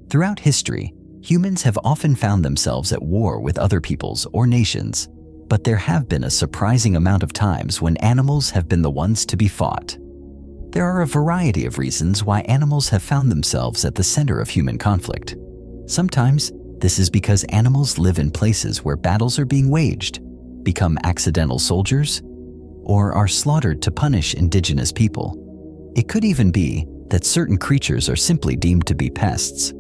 Throughout history, humans have often found themselves at war with other peoples or nations, but there have been a surprising amount of times when animals have been the ones to be fought. There are a variety of reasons why animals have found themselves at the center of human conflict. Sometimes, this is because animals live in places where battles are being waged, become accidental soldiers, or are slaughtered to punish indigenous people. It could even be that certain creatures are simply deemed to be pests.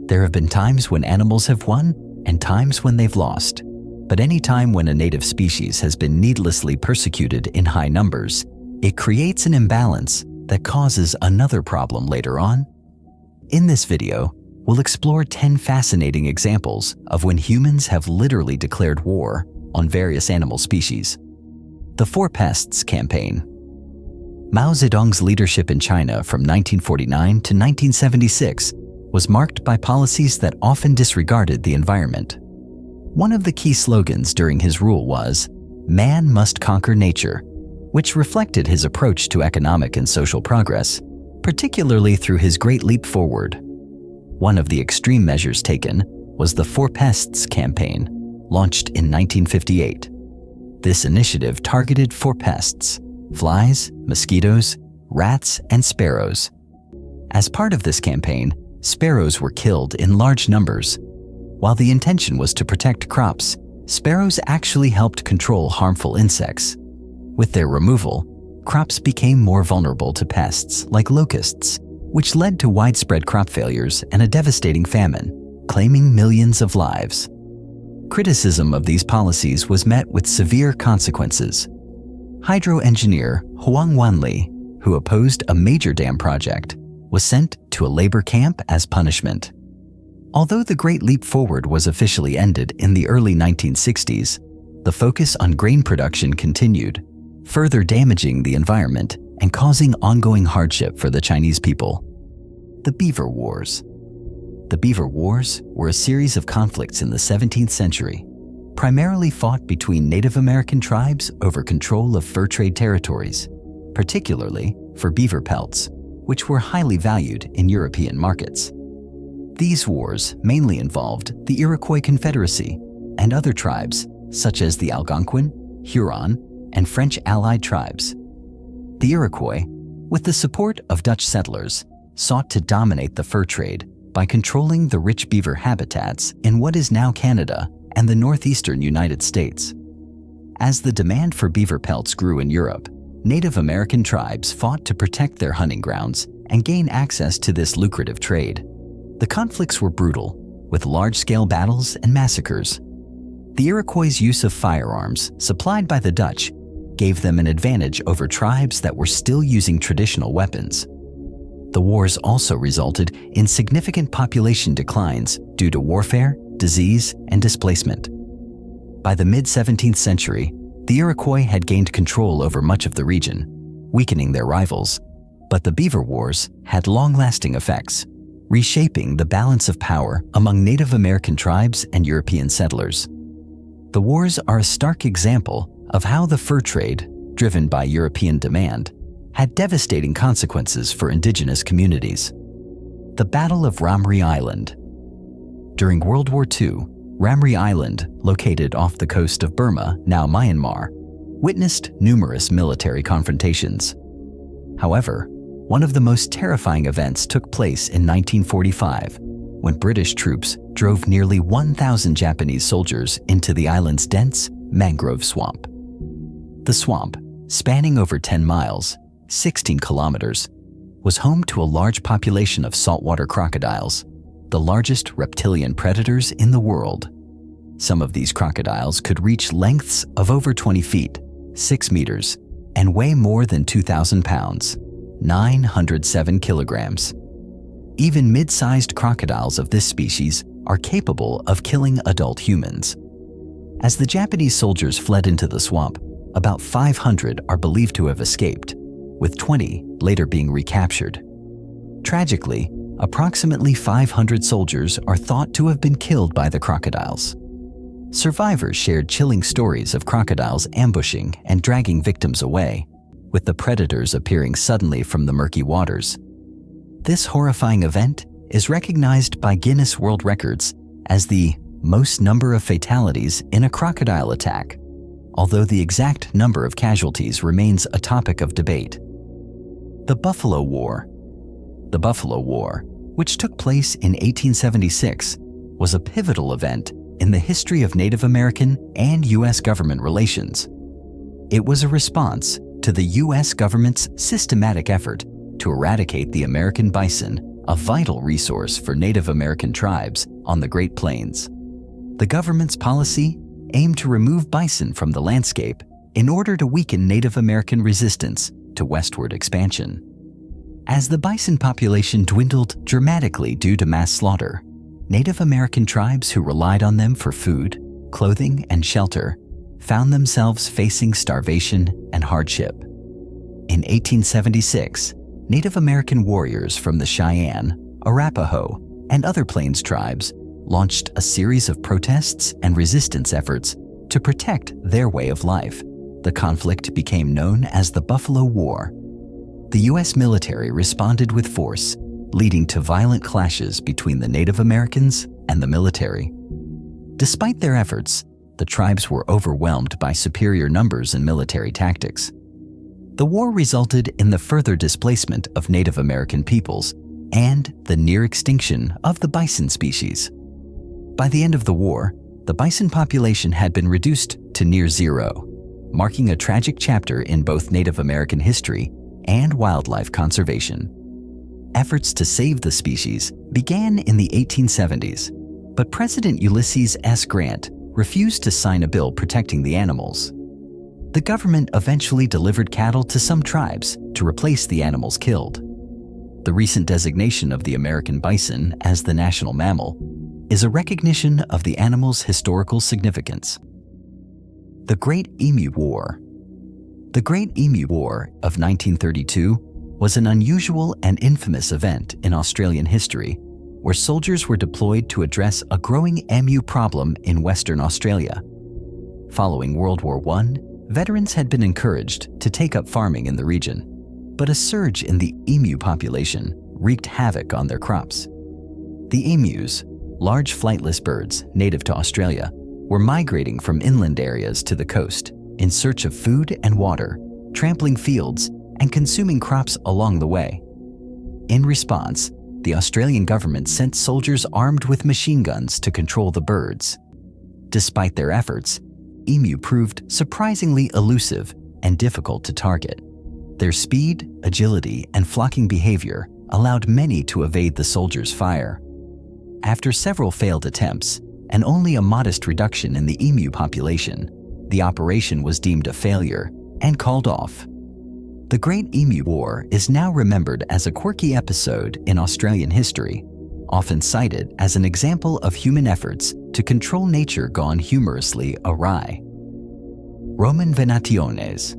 There have been times when animals have won and times when they've lost. But any time when a native species has been needlessly persecuted in high numbers, it creates an imbalance that causes another problem later on. In this video, we'll explore 10 fascinating examples of when humans have literally declared war on various animal species. The Four Pests Campaign. Mao Zedong's leadership in China from 1949 to 1976 was marked by policies that often disregarded the environment. One of the key slogans during his rule was, "Man must conquer nature," which reflected his approach to economic and social progress, particularly through his Great Leap Forward. One of the extreme measures taken was the Four Pests Campaign, launched in 1958. This initiative targeted 4 pests: flies, mosquitoes, rats, and sparrows. As part of this campaign, sparrows were killed in large numbers. While the intention was to protect crops, sparrows actually helped control harmful insects. With their removal, crops became more vulnerable to pests like locusts, which led to widespread crop failures and a devastating famine, claiming millions of lives. Criticism of these policies was met with severe consequences. Hydro engineer Huang Wanli, who opposed a major dam project, was sent to a labor camp as punishment. Although the Great Leap Forward was officially ended in the early 1960s, the focus on grain production continued, further damaging the environment and causing ongoing hardship for the Chinese people. The Beaver Wars. The Beaver Wars were a series of conflicts in the 17th century, primarily fought between Native American tribes over control of fur trade territories, particularly for beaver pelts, which were highly valued in European markets. These wars mainly involved the Iroquois Confederacy and other tribes, such as the Algonquin, Huron, and French allied tribes. The Iroquois, with the support of Dutch settlers, sought to dominate the fur trade by controlling the rich beaver habitats in what is now Canada and the northeastern United States. As the demand for beaver pelts grew in Europe, Native American tribes fought to protect their hunting grounds and gain access to this lucrative trade. The conflicts were brutal, with large-scale battles and massacres. The Iroquois' use of firearms, supplied by the Dutch, gave them an advantage over tribes that were still using traditional weapons. The wars also resulted in significant population declines due to warfare, disease, and displacement. By the mid-17th century, the Iroquois had gained control over much of the region, weakening their rivals. But the Beaver Wars had long-lasting effects, reshaping the balance of power among Native American tribes and European settlers. The wars are a stark example of how the fur trade, driven by European demand, had devastating consequences for indigenous communities. The Battle of Ramree Island. During World War II, Ramree Island, located off the coast of Burma, now Myanmar, witnessed numerous military confrontations. However, one of the most terrifying events took place in 1945, when British troops drove nearly 1,000 Japanese soldiers into the island's dense mangrove swamp. The swamp, spanning over 10 miles, 16 kilometers, was home to a large population of saltwater crocodiles, the largest reptilian predators in the world. Some of these crocodiles could reach lengths of over 20 feet, 6 meters, and weigh more than 2,000 pounds, 907 kilograms. Even mid-sized crocodiles of this species are capable of killing adult humans. As the Japanese soldiers fled into the swamp, about 500 are believed to have escaped, with 20 later being recaptured. Tragically, approximately 500 soldiers are thought to have been killed by the crocodiles. Survivors shared chilling stories of crocodiles ambushing and dragging victims away, with the predators appearing suddenly from the murky waters. This horrifying event is recognized by Guinness World Records as the most number of fatalities in a crocodile attack, although the exact number of casualties remains a topic of debate. The Buffalo War. The Buffalo War, which took place in 1876, was a pivotal event in the history of Native American and U.S. government relations. It was a response to the U.S. government's systematic effort to eradicate the American bison, a vital resource for Native American tribes on the Great Plains. The government's policy aimed to remove bison from the landscape in order to weaken Native American resistance to westward expansion. As the bison population dwindled dramatically due to mass slaughter, Native American tribes who relied on them for food, clothing, and shelter found themselves facing starvation and hardship. In 1876, Native American warriors from the Cheyenne, Arapaho, and other Plains tribes launched a series of protests and resistance efforts to protect their way of life. The conflict became known as the Buffalo War. The U.S. military responded with force, leading to violent clashes between the Native Americans and the military. Despite their efforts, the tribes were overwhelmed by superior numbers and military tactics. The war resulted in the further displacement of Native American peoples and the near extinction of the bison species. By the end of the war, the bison population had been reduced to near zero, marking a tragic chapter in both Native American history and wildlife conservation. Efforts to save the species began in the 1870s, but President Ulysses S. Grant refused to sign a bill protecting the animals. The government eventually delivered cattle to some tribes to replace the animals killed. The recent designation of the American bison as the national mammal is a recognition of the animal's historical significance. The Great Emu War. The Great Emu War of 1932 was an unusual and infamous event in Australian history where soldiers were deployed to address a growing emu problem in Western Australia. Following World War I, veterans had been encouraged to take up farming in the region, but a surge in the emu population wreaked havoc on their crops. The emus, large flightless birds native to Australia, were migrating from inland areas to the coast in search of food and water, trampling fields and consuming crops along the way. In response, the Australian government sent soldiers armed with machine guns to control the birds. Despite their efforts, emu proved surprisingly elusive and difficult to target. Their speed, agility, and flocking behavior allowed many to evade the soldiers' fire. After several failed attempts and only a modest reduction in the emu population, the operation was deemed a failure and called off. The Great Emu War is now remembered as a quirky episode in Australian history, often cited as an example of human efforts to control nature gone humorously awry. Roman Venationes.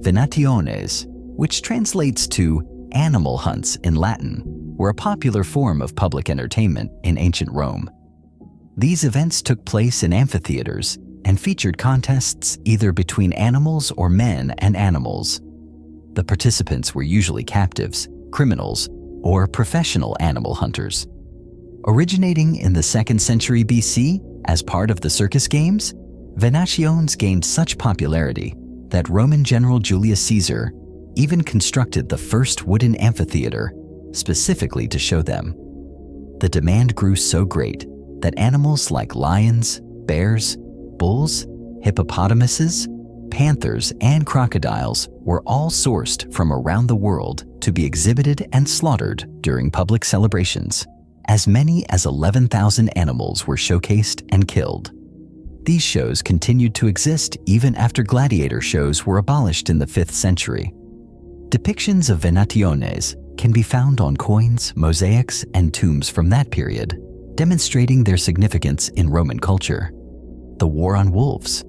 Venationes, which translates to animal hunts in Latin, were a popular form of public entertainment in ancient Rome. These events took place in amphitheaters and featured contests either between animals or men and animals. The participants were usually captives, criminals, or professional animal hunters. Originating in the 2nd century BC as part of the circus games, Venationes gained such popularity that Roman General Julius Caesar even constructed the first wooden amphitheater specifically to show them. The demand grew so great that animals like lions, bears, bulls, hippopotamuses, panthers, and crocodiles were all sourced from around the world to be exhibited and slaughtered during public celebrations. As many as 11,000 animals were showcased and killed. These shows continued to exist even after gladiator shows were abolished in the 5th century. Depictions of Venationes can be found on coins, mosaics, and tombs from that period, demonstrating their significance in Roman culture. The War on Wolves.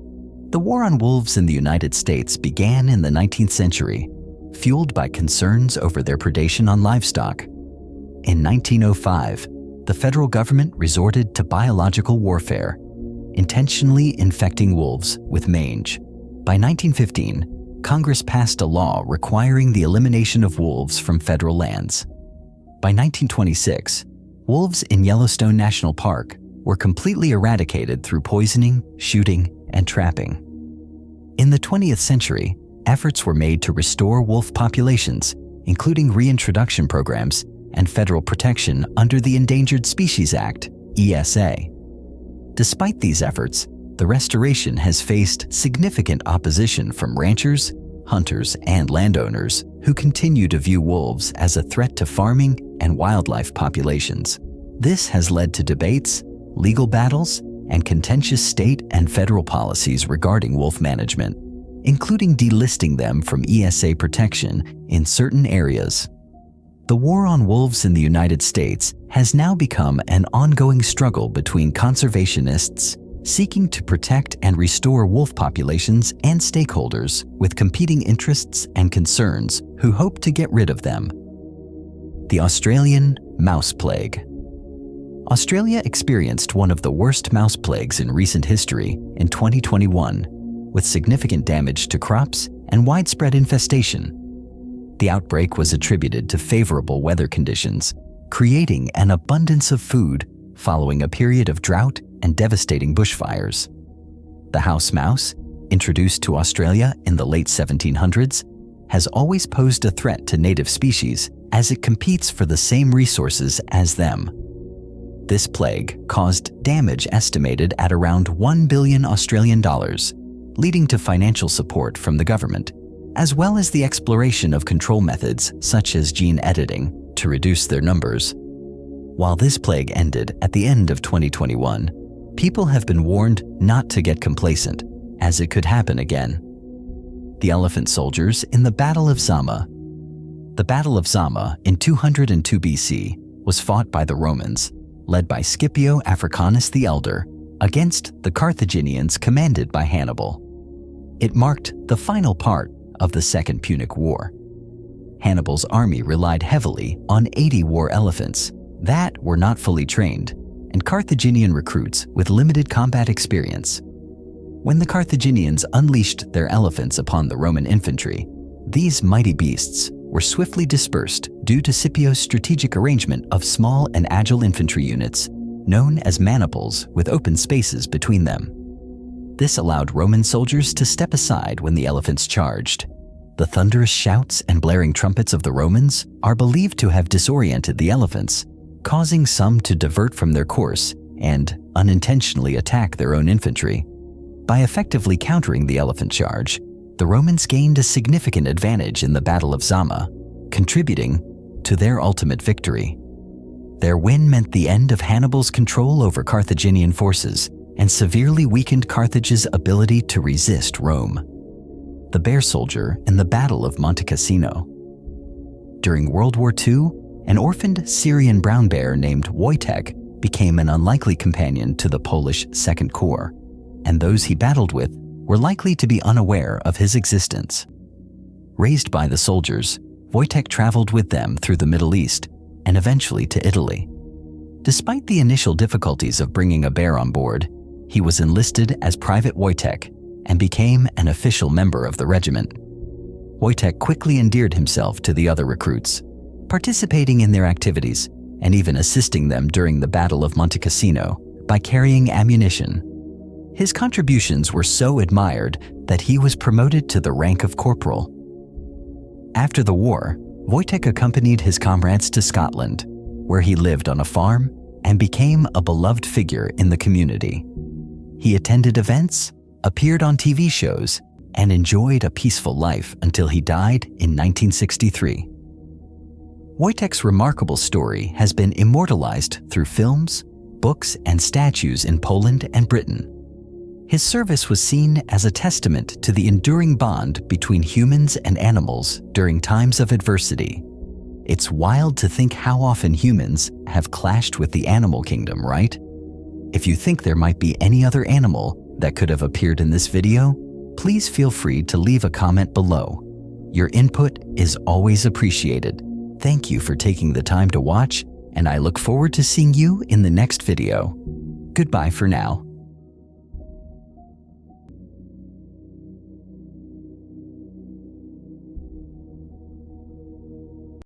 The war on wolves in the United States began in the 19th century, fueled by concerns over their predation on livestock. In 1905, the federal government resorted to biological warfare, intentionally infecting wolves with mange. By 1915, Congress passed a law requiring the elimination of wolves from federal lands. By 1926, wolves in Yellowstone National Park were completely eradicated through poisoning, shooting, and trapping. In the 20th century, efforts were made to restore wolf populations, including reintroduction programs and federal protection under the Endangered Species Act, ESA. Despite these efforts, the restoration has faced significant opposition from ranchers, hunters, and landowners who continue to view wolves as a threat to farming and wildlife populations. This has led to debates, legal battles, and contentious state and federal policies regarding wolf management, including delisting them from ESA protection in certain areas. The war on wolves in the United States has now become an ongoing struggle between conservationists seeking to protect and restore wolf populations and stakeholders with competing interests and concerns who hope to get rid of them. The Australian mouse plague. Australia experienced one of the worst mouse plagues in recent history in 2021, with significant damage to crops and widespread infestation. The outbreak was attributed to favorable weather conditions, creating an abundance of food following a period of drought and devastating bushfires. The house mouse, introduced to Australia in the late 1700s, has always posed a threat to native species as it competes for the same resources as them. This plague caused damage estimated at around $1 billion Australian dollars, leading to financial support from the government, as well as the exploration of control methods such as gene editing to reduce their numbers. While this plague ended at the end of 2021, people have been warned not to get complacent, as it could happen again. The elephant soldiers in the Battle of Zama. The Battle of Zama in 202 BC was fought by the Romans, led by Scipio Africanus the Elder, against the Carthaginians commanded by Hannibal. It marked the final part of the Second Punic War. Hannibal's army relied heavily on 80 war elephants that were not fully trained, and Carthaginian recruits with limited combat experience. When the Carthaginians unleashed their elephants upon the Roman infantry, these mighty beasts were swiftly dispersed due to Scipio's strategic arrangement of small and agile infantry units, known as maniples with open spaces between them. This allowed Roman soldiers to step aside when the elephants charged. The thunderous shouts and blaring trumpets of the Romans are believed to have disoriented the elephants, causing some to divert from their course and unintentionally attack their own infantry. By effectively countering the elephant charge, the Romans gained a significant advantage in the Battle of Zama, contributing to their ultimate victory. Their win meant the end of Hannibal's control over Carthaginian forces and severely weakened Carthage's ability to resist Rome. The bear soldier in the Battle of Monte Cassino. During World War II, an orphaned Syrian brown bear named Wojtek became an unlikely companion to the Polish Second Corps, and those he battled with were likely to be unaware of his existence. Raised by the soldiers, Wojtek traveled with them through the Middle East and eventually to Italy. Despite the initial difficulties of bringing a bear on board, he was enlisted as Private Wojtek and became an official member of the regiment. Wojtek quickly endeared himself to the other recruits, participating in their activities and even assisting them during the Battle of Monte Cassino by carrying ammunition. His contributions were so admired that he was promoted to the rank of corporal. After the war, Wojtek accompanied his comrades to Scotland, where he lived on a farm and became a beloved figure in the community. He attended events, appeared on TV shows, and enjoyed a peaceful life until he died in 1963. Wojtek's remarkable story has been immortalized through films, books, and statues in Poland and Britain. His service was seen as a testament to the enduring bond between humans and animals during times of adversity. It's wild to think how often humans have clashed with the animal kingdom, right? If you think there might be any other animal that could have appeared in this video, please feel free to leave a comment below. Your input is always appreciated. Thank you for taking the time to watch, and I look forward to seeing you in the next video. Goodbye for now.